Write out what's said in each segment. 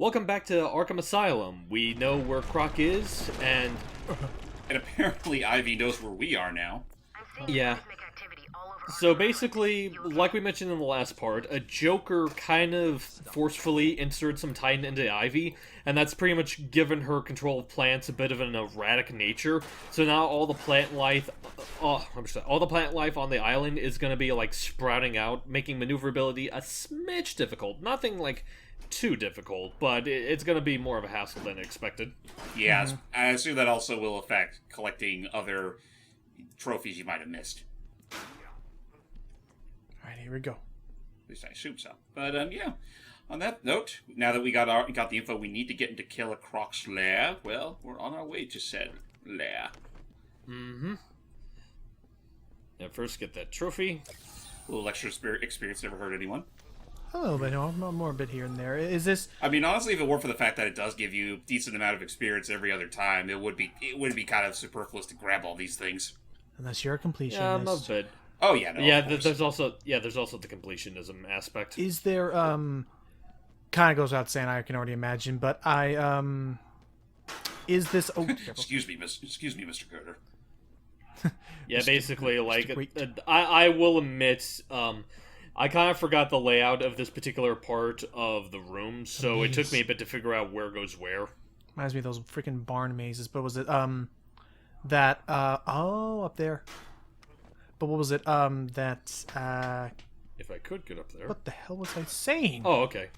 Welcome back to Arkham Asylum. We know where Croc is, and And apparently Ivy knows where we are now. yeah. So basically, like we mentioned in the last part, a Joker kind of forcefully inserted some Titan into Ivy, and that's pretty much given her control of plants a bit of an erratic nature. So now all the plant life, all the plant life on the island is going to be like sprouting out, making maneuverability a smidge difficult. Nothing like too difficult, but it's going to be more of a hassle than expected. Yeah, I assume that also will affect collecting other trophies you might have missed. Alright, here we go. At least I assume so. But, yeah. On that note, now that we got the info we need to get into Killer Croc's lair, well, we're on our way to said lair. Mm-hmm. Now first get that trophy. A little extra experience never hurt anyone. A little bit, no, more a bit here and there. Is this... I mean, honestly, if it weren't for the fact that it does give you a decent amount of experience every other time, it would be kind of superfluous to grab all these things. Unless you're a completionist. Yeah, not bad. Oh yeah, no. Yeah, there's also the completionism aspect. Is there, kind of goes without saying, I can already imagine, but is this... Oh, Excuse me, Mr. Carter. Yeah, basically, like, Wait. I will admit, I kind of forgot the layout of this particular part of the room, so it took me a bit to figure out where goes where. Reminds me of those freaking barn mazes, but was it, up there. But what was it, If I could get up there. what the hell was I saying? Oh, okay.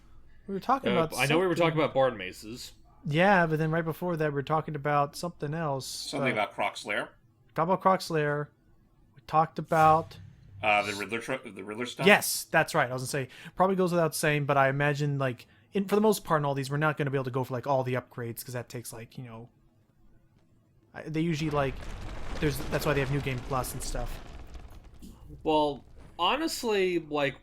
We were talking about I know we were something. talking about barn mazes. Yeah, but then right before that, we were talking about something else. Something about Croc's lair. Talked about Croc's Lair. We talked about... The Riddler stuff. Yes, that's right. I was gonna say, probably goes without saying, but I imagine, like, for the most part in all these, we're not gonna be able to go for, like, all the upgrades, because that takes, like, you know... They usually, like... That's why they have New Game Plus and stuff. Well, honestly, like,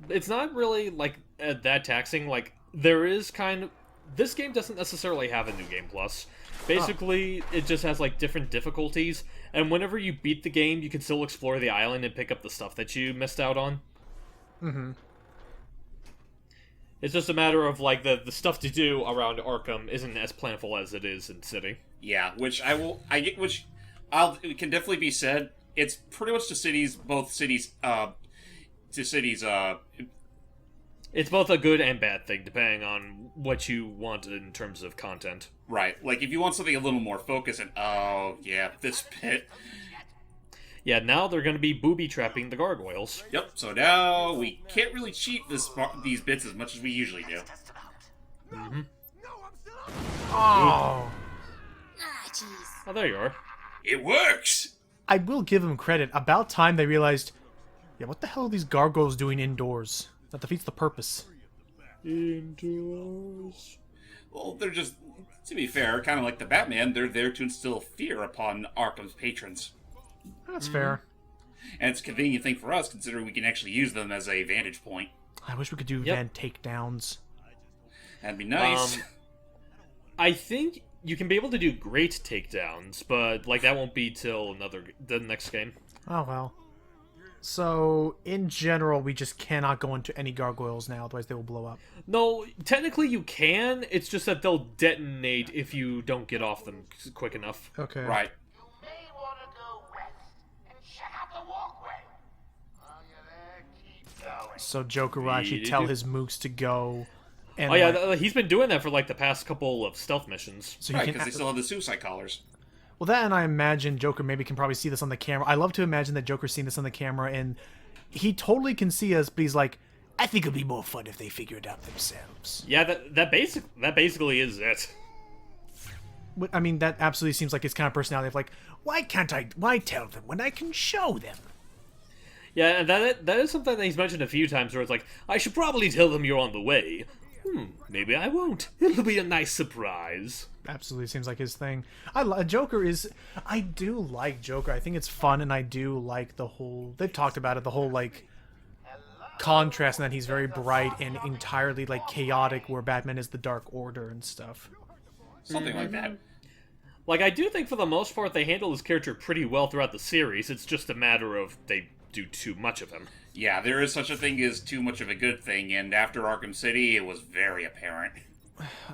it's not really, like, that taxing. Like, there is kind of... This game doesn't necessarily have a New Game Plus. Basically, it just has, like, different difficulties, and whenever you beat the game, you can still explore the island and pick up the stuff that you missed out on. Mm-hmm. It It's just a matter of, like, the stuff to do around Arkham isn't as plentiful as it is in City. Yeah, it can definitely be said. It's pretty much both cities, It's both a good and bad thing, depending on what you want in terms of content. right. Like, if you want something a little more focused and, oh, yeah, this bit. Yeah, now they're going to be booby-trapping the gargoyles. Yep, so now we can't really cheat these bits as much as we usually do. Mm-hmm. Oh! Oh, there you are. It works! I will give them credit. About time they realized, yeah, what the hell are these gargoyles doing indoors? That defeats the purpose. Indoors. Well, they're just, to be fair, kind of like the Batman, they're there to instill fear upon Arkham's patrons. That's fair. And it's a convenient thing for us, considering we can actually use them as a vantage point. I wish we could do van takedowns. That'd be nice. I think you can be able to do great takedowns, but like that won't be till the next game. Oh well. So, in general, we just cannot go into any gargoyles now, otherwise they will blow up. No, technically you can. It's just that they'll detonate if you don't get off them quick enough. Okay. Right. So Joker will actually tell his mooks to go. And Oh yeah, he's been doing that for like the past couple of stealth missions. so Right, he because can. they still have the suicide collars. Well, that and I imagine Joker maybe can probably see this on the camera. I love to imagine that Joker's seeing this on the camera, and he totally can see us, but he's like, I think it'd be more fun if they figure it out themselves. Yeah, that basically is it. I mean, that absolutely seems like his kind of personality of like, why tell them when I can show them? Yeah, and that is something that he's mentioned a few times where it's like, I should probably tell them you're on the way. Maybe I won't. It'll be a nice surprise. Absolutely seems like his thing. I do like Joker. I think it's fun, and I do like the whole, they've talked about it, the whole like contrast, and that he's very bright and entirely like chaotic, where Batman is the Dark Order and stuff. Something like that. Like, I do think for the most part they handle his character pretty well throughout the series. It's just a matter of they do too much of him. Yeah, there is such a thing as too much of a good thing, and after Arkham City, it was very apparent.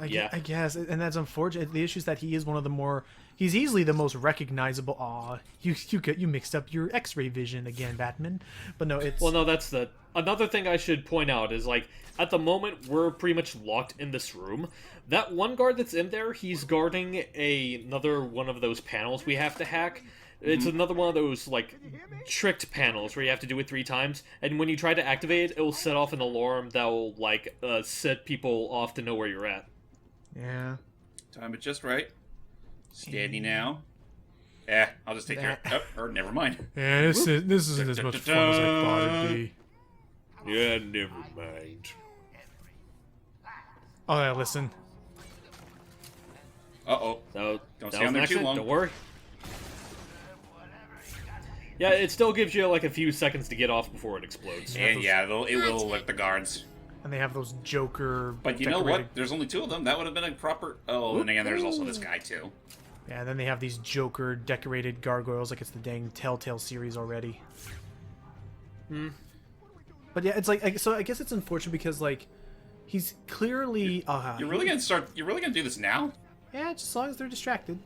I guess, and that's unfortunate. The issue is that he is one of the more. He's easily the most recognizable. Aw, you mixed up your X-ray vision again, Batman. But no, it's. Well, no, that's the another thing I should point out is like at the moment we're pretty much locked in this room. That one guard that's in there, he's guarding another one of those panels we have to hack. It's another one of those, like, tricked panels where you have to do it 3 times, and when you try to activate it, it will set off an alarm that will, like, set people off to know where you're at. Yeah. Time it just right. Steady now. I'll just take care of it. Oh, or never mind. Yeah, this isn't as much fun as I thought it'd be. Yeah, never mind. Oh, yeah, listen. Uh-oh. So, Don't stay on there too long. Don't worry. Yeah, it still gives you like a few seconds to get off before it explodes. And yeah, it will alert the guards. And they have those Joker. But you know what? There's only 2 of them. That would have been a proper. Oh, and again, there's also this guy too. Yeah, and then they have these Joker decorated gargoyles, like it's the dang Telltale series already. But yeah, it's like so. I guess it's unfortunate because like he's clearly. You're really gonna do this now? Yeah, just as long as they're distracted.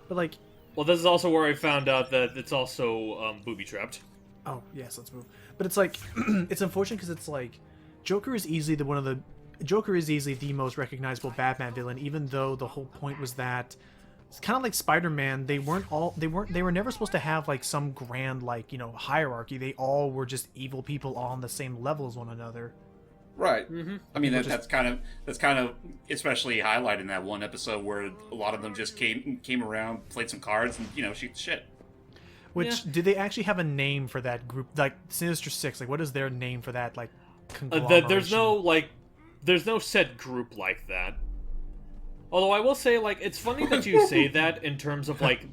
But like. Well, this is also where I found out that it's also booby-trapped. Oh, yes, let's move. But it's like, it's unfortunate because it's like, Joker is easily the most recognizable Batman villain, even though the whole point was that it's kind of like Spider-Man. They were never supposed to have like some grand like hierarchy. They all were just evil people all on the same level as one another. Right. I mean that's kind of especially highlighted in that one episode where a lot of them just came around, played some cards, and shoot the shit. Which did they actually have a name for that group? Like Sinister Six, like what is their name for that like conglomeration? There's no set group like that. Although I will say like it's funny that you say that in terms of like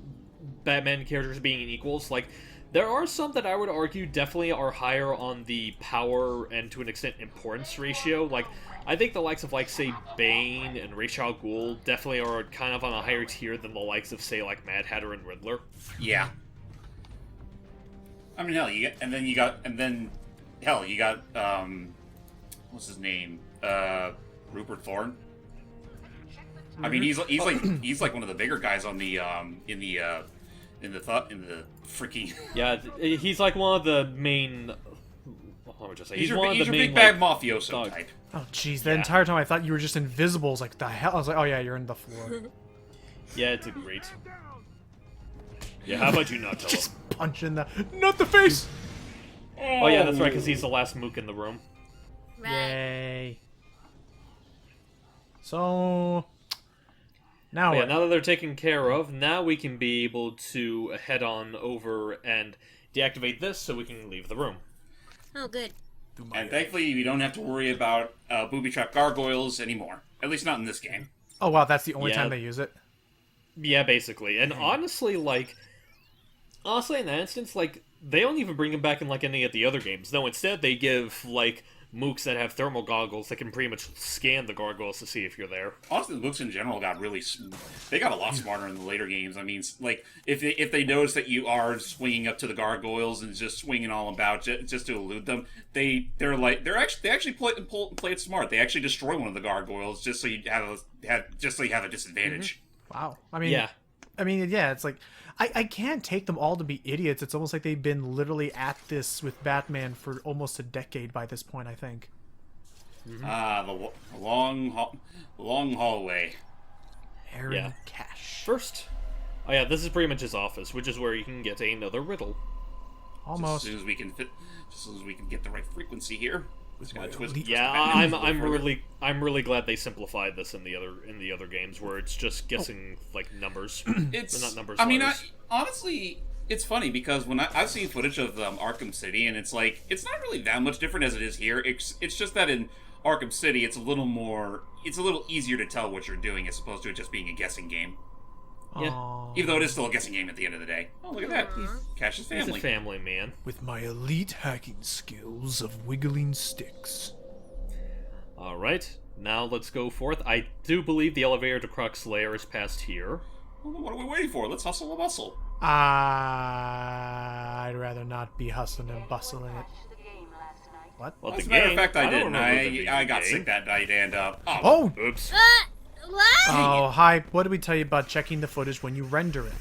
Batman characters being equals. Like there are some that I would argue definitely are higher on the power and, to an extent, importance ratio. Like, I think the likes of, like, say, Bane and Ra's al Ghul definitely are kind of on a higher tier than the likes of, say, like, Mad Hatter and Riddler. Yeah. I mean, hell, you got, what's his name? Rupert Thorne. I mean, he's like one of the bigger guys on the, in the freaking yeah, he's like one of the main. What would I say? He's one of the main big bad mafioso type. Oh jeez, the entire time I thought you were just invisible. I was like, the hell? I was like, oh yeah, you're in the floor. Yeah, it's a great. Yeah, how about you not tell just him? Punch in the not the face. Oh yeah, that's right, because he's the last mook in the room. Right. Yay. So. Now, now that they're taken care of, now we can be able to head on over and deactivate this so we can leave the room. Oh, good. And thankfully, we don't have to worry about booby-trap gargoyles anymore. At least not in this game. Oh, wow, that's the only time they use it? Yeah, basically. And honestly, in that instance, like, they don't even bring him back in, like, any of the other games. No, instead, they give, like, mooks that have thermal goggles that can pretty much scan the gargoyles to see if you're there. Honestly, the mooks in general got they got a lot smarter in the later games. I mean, like if they notice that you are swinging up to the gargoyles and just swinging all about just to elude them, they actually play it smart. They actually destroy one of the gargoyles just so you have a disadvantage. Wow. I mean, yeah, it's like I can't take them all to be idiots. It's almost like they've been literally at this with Batman for almost a decade by this point, I think. The long hallway. Aaron Cash. First, this is pretty much his office, which is where you can get another riddle. Almost. Just as soon as we can get the right frequency here. I'm really glad they simplified this in the other games where it's just guessing like numbers. It's not numbers. I mean, honestly, it's funny because when I've seen footage of Arkham City, and it's like it's not really that much different as it is here. It's just that in Arkham City, it's a little easier to tell what you're doing as opposed to it just being a guessing game. Yeah. Even though it is still a guessing game at the end of the day. Oh, look at that. Cash's family. He's a family man. With my elite hacking skills of wiggling sticks. Alright, now let's go forth. I do believe the elevator to Croc's lair is past here. Well, what are we waiting for? Let's hustle and bustle. I'd rather not be hustling and bustling it. What? Well, as a matter of fact, I didn't. I got sick that night and... Oh! Oops. What? Oh, hi. What did we tell you about checking the footage when you render it?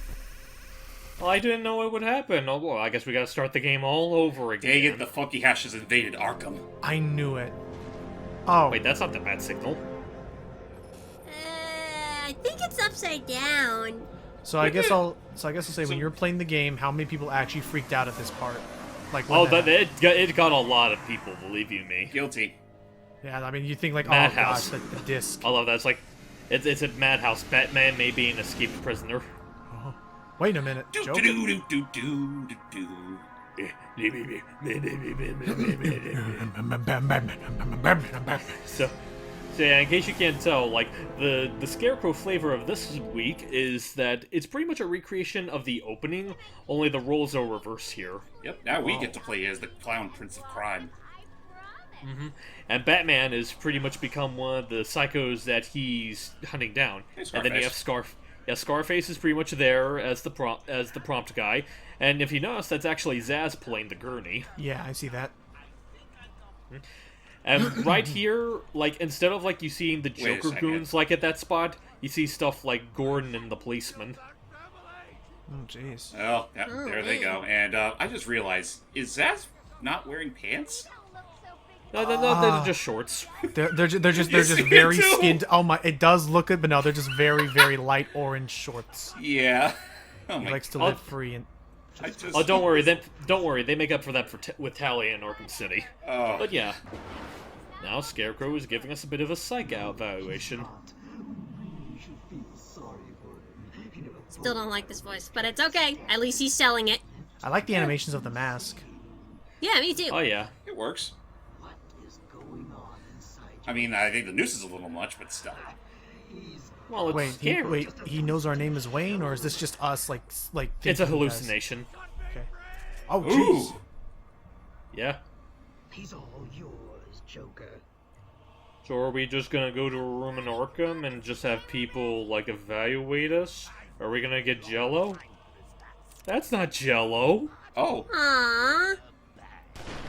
Well, I didn't know it would happen. Oh, well, I guess we gotta start the game all over again. Dang it, the Funky Hash has invaded Arkham. I knew it. Oh, Wait, that's not the bad signal. I think it's upside down. so I guess I'll say when you're playing the game, how many people actually freaked out at this part? Like, when Oh, that happened? it got a lot of people, believe you me. Guilty. Yeah, I mean, you think like, oh Madhouse. gosh, the disc. I love that. It's like, it's a madhouse. Batman may be an escaped prisoner. Wait a minute, Do Joker? do do do do do So yeah, in case you can't tell, like, the Scarecrow flavor of this week is that it's pretty much a recreation of the opening, only the roles are reversed here. Yep, now we get to play as the Clown Prince of Crime. And Batman has pretty much become one of the psychos that he's hunting down. Hey, And then you have Scarface is pretty much there as the prompt guy. And if you notice, that's actually Zaz playing the gurney. Yeah, I see that. And right here, like, instead of like you seeing the Wait a Joker second. goons like at that spot, you see stuff like Gordon and the policeman. Oh, jeez. Oh, yep, there they go. And I just realized, is Zaz not wearing pants? No, they're just shorts. They're just You see it very too? skinned. Oh my! It does look good, but no, they're just very very light orange shorts. Yeah. Oh He my likes to Oh. live free and. I just, Oh, don't worry. Don't worry. They make up for that with Talia in Arkham City. Oh. But yeah, now Scarecrow is giving us a bit of a psych evaluation. Still don't like this voice, but it's okay. At least he's selling it. I like the animations of the mask. Yeah, me too. Oh yeah. It works. I mean, I think the noose is a little much, but still. Well, it's scary. He knows our name is Wayne, or is this just us like? It's a thinking he does? hallucination. Okay. Oh, Ooh! jeez. Yeah. He's all yours, Joker. So are we just gonna go to a room in Arkham and just have people like evaluate us? Are we gonna get Jello? That's not Jello. Oh! Aww.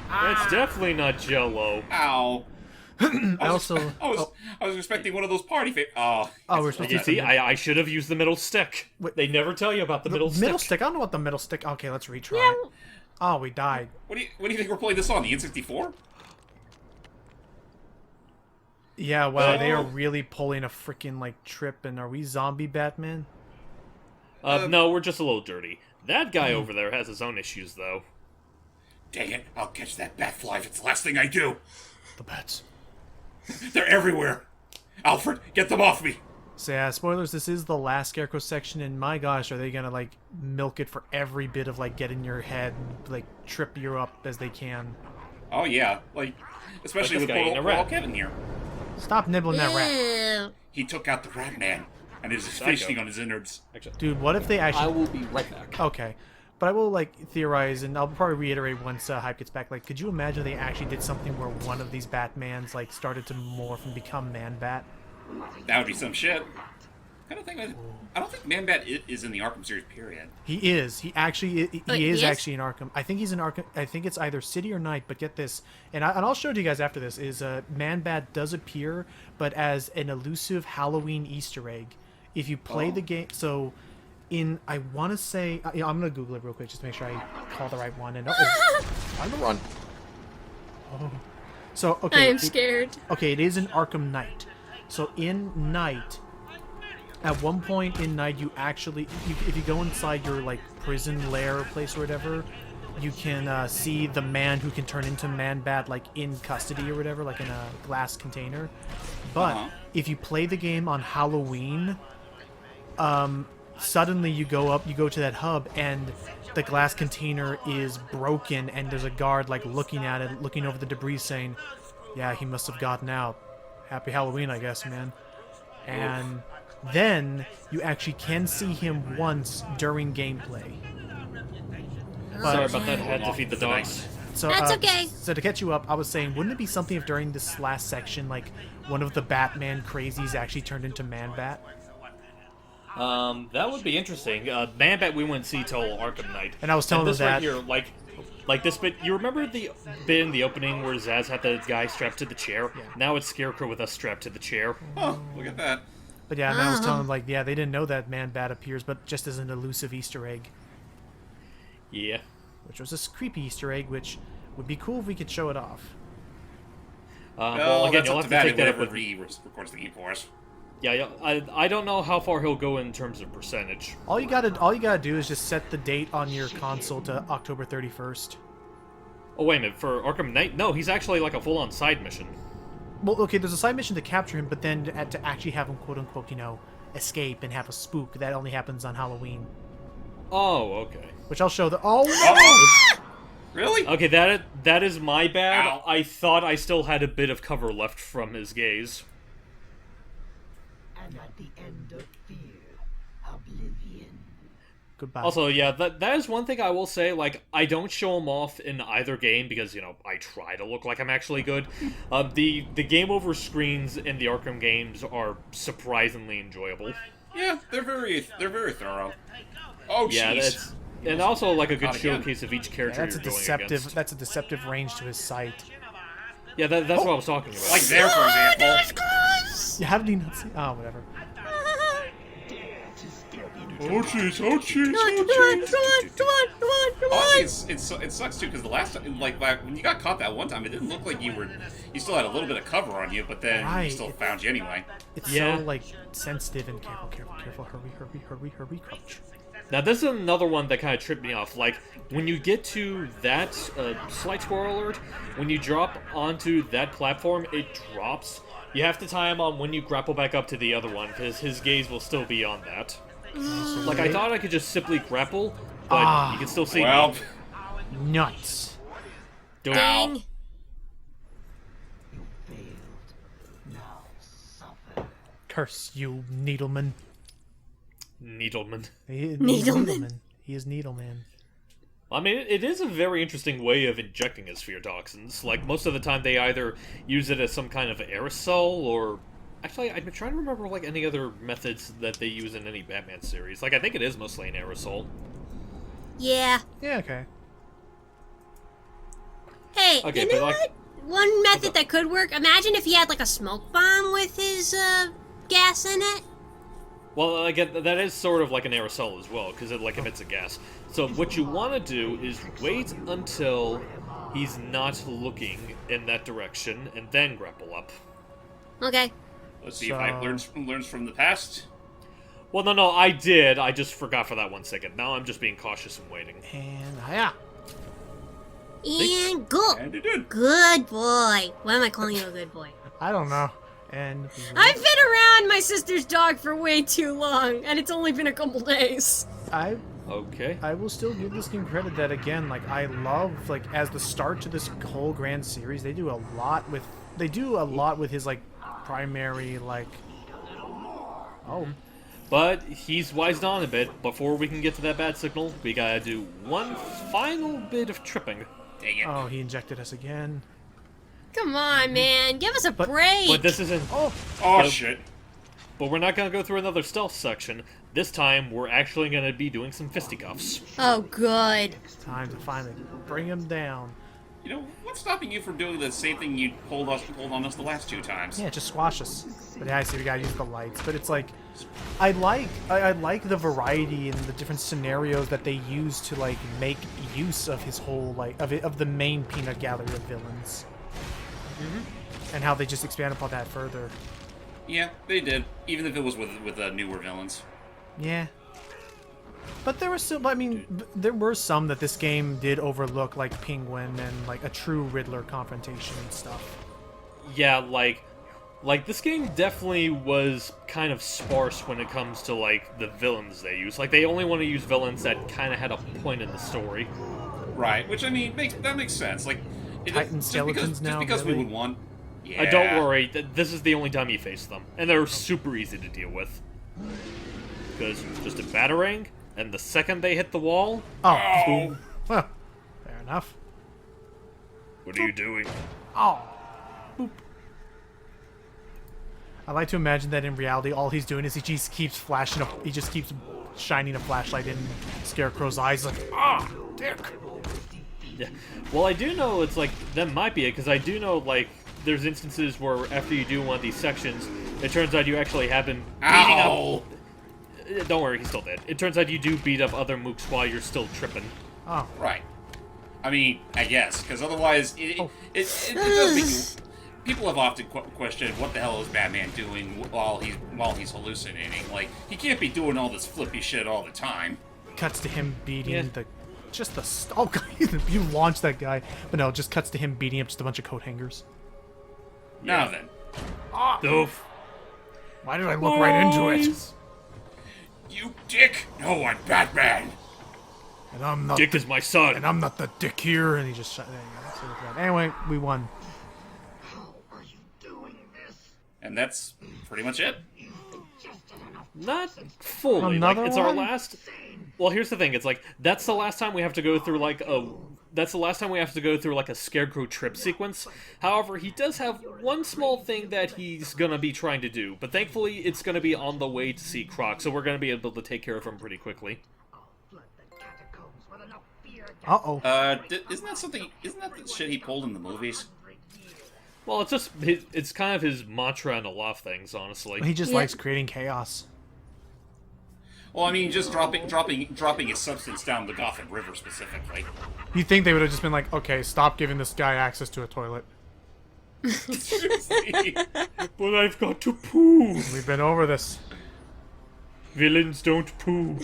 That's definitely not Jello. Ow! I also. I was expecting one of those party Oh. Oh, we're supposed You to see, I should have used the middle stick. Wait. They never tell you about the middle stick. Middle stick. I don't know what the middle stick. Okay, let's retry. Yeah. it. Oh, we died. What do you think we're playing this on? The N64? Yeah, wow, they are Oh. really pulling a freaking like trip. And are we zombie Batman? No, we're just a little dirty. That guy over there has his own issues, though. Dang it! I'll catch that Batfly if it's the last thing I do. The bats. They're everywhere. Alfred, get them off me. So yeah, spoilers. This is the last Scarecrow section, and my gosh, are they gonna like milk it for every bit of like get in your head, and, like trip you up as they can. Oh yeah, like especially Like this with guy eating a poor rat. old Kevin here. Stop nibbling that rat, Ew. He took out the Rat Man, and is Psycho. feasting on his innards. Actually, dude. What if they actually? will be right back. Okay, but I will like theorize, and I'll probably reiterate once hype gets back. Like, could you imagine they actually did something where one of these Batmans like started to morph and become Man-Bat? That would be some shit. I don't think Man-Bat is in the Arkham series. Period. He is. He actually. He Wait, is he is? actually in Arkham. I think he's in Arkham. I think it's either City or Night. But get this, and I'll show it to you guys after this. Is Man-Bat does appear, but as an elusive Halloween Easter egg. If you play the game, so I want to say, I'm gonna Google it real quick just to make sure I call the right one. And time to run. Oh, so I okay. am scared. Okay, it is in Arkham Knight. So in Night, at one point in Night, you actually, if you go inside your like prison lair place or whatever, you can see the man who can turn into Man-Bat like in custody or whatever, like in a glass container. But if you play the game on Halloween, suddenly you go to that hub and the glass container is broken and there's a guard like looking at it, looking over the debris saying, yeah, he must have gotten out. Happy Halloween, I guess, man. And then you actually can see him once during gameplay. Sorry about that. I had to feed the Tonight. dogs. So, That's okay. So to catch you up, I was saying, wouldn't it be something if during this last section, like, one of the Batman crazies actually turned into Man-Bat? That would be interesting. Man-Bat we wouldn't see till Arkham Knight. And I was telling this them right that- here, like this bit. You remember the bit in the opening where Zaz had the guy strapped to the chair? Yeah. Now it's Scarecrow with us strapped to the chair. Oh, look at that. But yeah, and I was telling them, like, yeah, they didn't know that Man-Bat appears, but just as an elusive Easter egg. Yeah. Which was a creepy Easter egg, which would be cool if we could show it off. Well, again, you'll have to take that up with... he records the game for us. Yeah, I don't know how far he'll go in terms of percentage. All you gotta do is just set the date on your console to October 31st. Oh, wait a minute, for Arkham Knight? No, he's actually like a full-on side mission. Well, okay, there's a side mission to capture him, but then to actually have him, quote-unquote, you know, escape and have a spook, that only happens on Halloween. Oh, okay. Which I'll show the... Oh! Uh-oh. Really? Okay, that is my bad. Ow. I thought I still had a bit of cover left from his gaze. And at the end of fear, oblivion. Goodbye. Also, yeah, that is one thing I will say, like, I don't show him off in either game because, you know, I try to look like I'm actually good. The game over screens in the Arkham games are surprisingly enjoyable. Yeah, they're very thorough. Oh, jeez. Yeah, that's... And also, like, a good Not again. showcase of each character that's a you're going deceptive. against. That's a deceptive range to his sight. Yeah, that's what I was talking about. Like there, for example. You haven't even seen... Oh, whatever. Oh, jeez, oh, jeez, Come on! Honestly, it sucks too because the last time, like when you got caught that one time, it didn't look like you still had a little bit of cover on you, but then Right. he still found you anyway. It's Yeah. so, like, sensitive and careful. Hurry, crouch. Now, this is another one that kind of tripped me off. Like, when you get to that, slight spoiler alert, when you drop onto that platform, it drops. You have to time on when you grapple back up to the other one, because his gaze will still be on that. Like, I thought I could just simply grapple, but you can still see Well, me. Nuts. Do it. Dang. You failed. Now suffer. Curse you, Needleman. Needleman. Needleman. He is Needleman. I mean, it is a very interesting way of injecting his fear toxins. Like, most of the time they either use it as some kind of aerosol, or... Actually, I've been trying to remember, like, any other methods that they use in any Batman series. Like, I think it is mostly an aerosol. Yeah. Yeah, okay. Hey, Okay, you but know like- what? One method up? that could work. Imagine if he had like a smoke bomb with his gas in it. Well, again, that is sort of like an aerosol as well, because it, like, emits a gas. So what you want to do is wait until he's not looking in that direction, and then grapple up. Okay. let's see if I learns from the past. Well, no, I did. I just forgot for that 1 second. Now I'm just being cautious and waiting. And hiya. And go. And it did. Good boy. Why am I calling you a good boy? I don't know. And I've been around my sister's dog for way too long, and it's only been a couple days. Okay. I will still give this game credit that, again, like, I love, like, as the start to this whole grand series, they do a lot with his, like, primary, like, oh. But he's wised on a bit. Before we can get to that bad signal, we gotta do one final bit of tripping. Dang it. Oh, he injected us again. Come on, man. Give us a break. But this isn't... Oh, Oh, Yep. shit. But we're not gonna go through another stealth section. This time, we're actually gonna be doing some fisticuffs. Oh, good. it's time to finally bring him down. You know, what's stopping you from doing the same thing you pulled on us the last two times? Yeah, just squash us. But yeah, I see we gotta use the lights. But it's like, I like the variety and the different scenarios that they use to, like, make use of his whole, like, of the main peanut gallery of villains. And how they just expand upon that further. Yeah, they did. Even if it was with newer villains. Yeah. But there were still, I mean, there were some that this game did overlook, like Penguin and, like, a true Riddler confrontation and stuff. Yeah, like this game definitely was kind of sparse when it comes to, like, the villains they use. Like, they only want to use villains that kind of had a point in the story. Right, which, I mean, that makes sense. Like, Titan skeletons now, just because really? we would want... Yeah. Don't worry, this is the only time you face them. And they're super easy to deal with. Because just a batarang, and the second they hit the wall, Oh, Oh! well, fair enough. what are you doing? Oh, boop. I like to imagine that in reality, all he's doing is he just keeps flashing up. He just keeps shining a flashlight in Scarecrow's eyes, like, dick. Yeah. Well, I do know it's like, that might be it, because I do know, like, there's instances where after you do one of these sections, it turns out you actually have been beating Ow! up. Don't worry, he's still dead. It turns out you do beat up other mooks while you're still tripping. Oh. Right. I mean, I guess, because otherwise it does make you... People have often questioned what the hell is Batman doing while he's hallucinating. Like, he can't be doing all this flippy shit all the time. Cuts to him beating Yeah. oh god, you launched that guy. But no, it just cuts to him beating up just a bunch of coat hangers. Now then. Doof. Why did I look right into it? You dick! No, I'm Batman! And I'm not Dick is my son. and I'm not the dick here, and he just shot. There you go. So, anyway, we won. How are you doing this? And that's pretty much it. Not fully. Another like, it's our one? last. Well, here's the thing. It's like that's the last time we have to go through like a. That's the last time we have to go through like a Scarecrow trip sequence. However, he does have one small thing that he's gonna be trying to do, but thankfully it's gonna be on the way to see Croc, so we're gonna be able to take care of him pretty quickly. Flood the catacombs with enough fear to Isn't that something? Isn't that the shit he pulled in the movies? Well, it's just it's kind of his mantra and a lot of things, honestly. He just Yeah. likes creating chaos. Well, I mean, just dropping his substance down the Gotham River specifically. You'd think they would have just been like, okay, stop giving this guy access to a toilet. Seriously. But I've got to poo. We've been over this. Villains don't poo.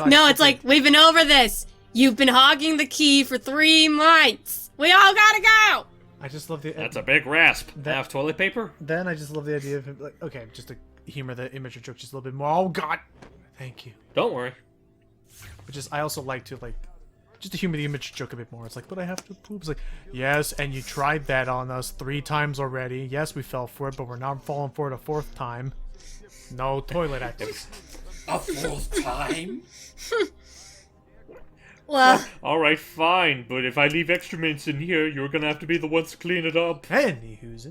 No, it's like, we've been over this. You've been hogging the key for 3 months. We all gotta go. I just love the. That's a big rasp. That- Have toilet paper? Then I just love the idea of him, like, okay, just to humor the immature joke just a little bit more. Oh god, thank you. Don't worry. But just I also like to like, just to humor the immature joke a bit more. It's like, but I have to poop. It's like, yes, and you tried that on us 3 times already. Yes, we fell for it, but we're not falling for it a 4th time. No toilet access. A 4th time? Well, Alright, fine, but if I leave excrements in here, you're gonna have to be the ones to clean it up. Anywho's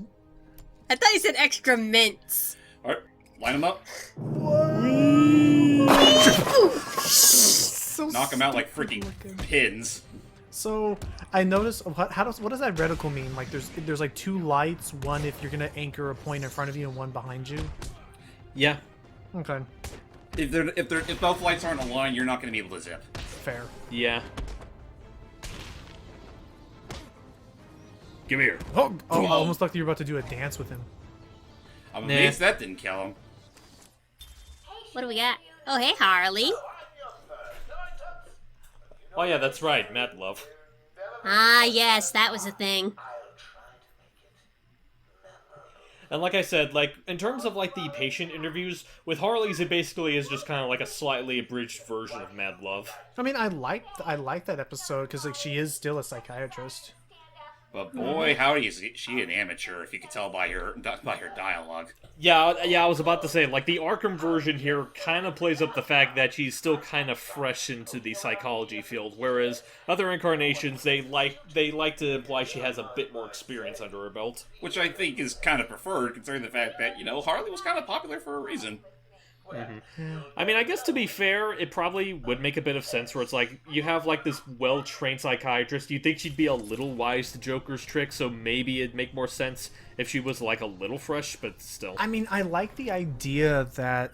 I thought you said extra mints. Alright, line them up. so Knock them out like freaking pins. So I noticed what does that reticle mean? Like there's like 2 lights, one if you're gonna anchor a point in front of you and one behind you. Yeah. Okay, If both lights aren't aligned, you're not going to be able to zip. fair. Yeah. Give here. Oh, I almost thought you were about to do a dance with him. I'm Nah. amazed that didn't kill him. What do we got? Oh, hey, Harley. Oh yeah, that's right, Mad Love. Ah, yes, that was a thing. And like I said, like, in terms of, like, the patient interviews, with Harley's, it basically is just kind of like a slightly abridged version of Mad Love. I mean, I liked that episode because like she is still a psychiatrist. But boy, howdy, is she an amateur, if you could tell by her dialogue. Yeah, I was about to say, like, the Arkham version here kind of plays up the fact that she's still kind of fresh into the psychology field, whereas other incarnations, they like to imply she has a bit more experience under her belt. Which I think is kind of preferred, considering the fact that, Harley was kind of popular for a reason. I mean, I guess to be fair, it probably would make a bit of sense where it's like, you have like this well-trained psychiatrist, you'd think she'd be a little wise to Joker's tricks, so maybe it'd make more sense if she was like a little fresh, but still. I mean, I like the idea that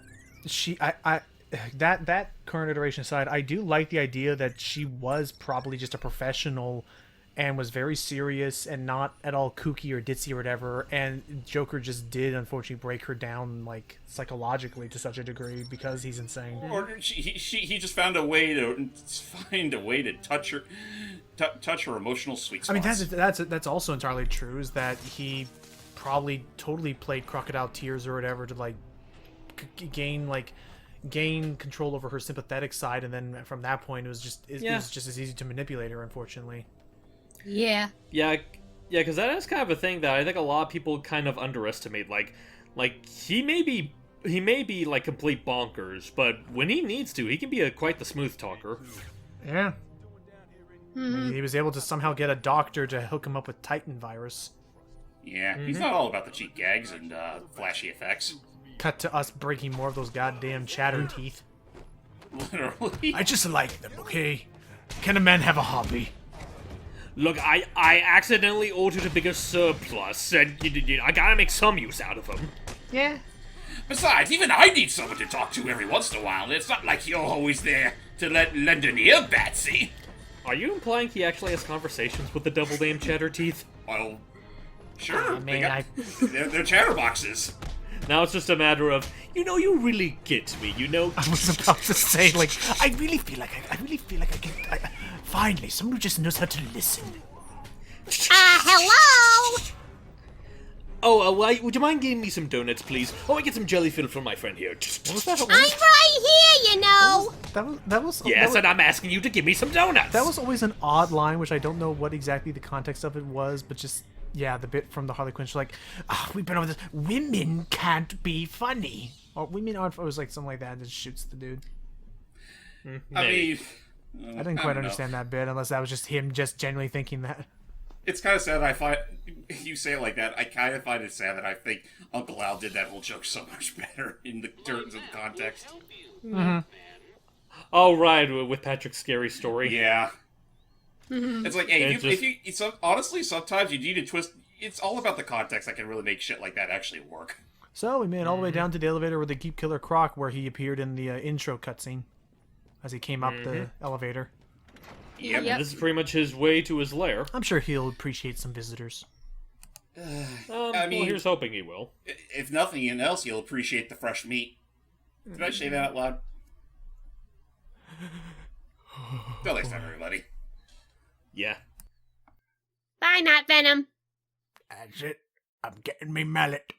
that current iteration aside, I do like the idea that she was probably just a professional and was very serious and not at all kooky or ditzy or whatever, and Joker just did unfortunately break her down like psychologically to such a degree because he's insane. Or he just found a way to touch her emotional sweet spots. I mean, that's also entirely true. Is that he probably totally played Crocodile Tears or whatever to like gain control over her sympathetic side, and then from that point it was just as easy to manipulate her. Unfortunately. Yeah. Yeah, because that is kind of a thing that I think a lot of people kind of underestimate. Like he may be like complete bonkers, but when he needs to, he can be quite the smooth talker. Yeah. I mean, he was able to somehow get a doctor to hook him up with Titan virus. Yeah, he's not all about the cheap gags and flashy effects. Cut to us breaking more of those goddamn chatter teeth. Literally. I just like them, okay? Can a man have a hobby? Look, I accidentally ordered a bigger surplus, and I gotta make some use out of them. Yeah. Besides, even I need someone to talk to every once in a while. It's not like you're always there to lend an ear, Batsy. Are you implying he actually has conversations with the devil named Chatterteeth? Well, sure. Man, they're chatterboxes. Now it's just a matter of, you really get me, I was about to say, like, I really feel like I can. Finally, someone who just knows how to listen. Hello? Oh, would you mind getting me some donuts, please? Oh, I get some jelly filled from my friend here. What was that? I'm right here, you know. That was. Yes, and I'm asking you to give me some donuts. That was always an odd line, which I don't know what exactly the context of it was, but just yeah, the bit from the Harley Quinn, she's like, we've been over this. Women can't be funny, or women aren't. It was like something like that. And just shoots the dude. I mean, I didn't quite understand that bit, unless that was just him just genuinely thinking that. It's kind of sad. I find you say it like that. I kind of find it sad that I think Uncle Al did that whole joke so much better in the terms of the context. Mm-hmm. Oh, right, with Patrick's scary story. Yeah. It's like, hey, honestly, sometimes you need to twist. It's all about the context that can really make shit like that actually work. So we made it all the way down to the elevator where they keep Killer Croc, where he appeared in the intro cutscene as he came up the elevator. Yep. This is pretty much his way to his lair. I'm sure he'll appreciate some visitors. I mean, well, here's hoping he will. If nothing else, you'll appreciate the fresh meat. Did I say that out loud? Till next time, everybody. Yeah. Bye, Not Venom. That's it. I'm getting me mallet.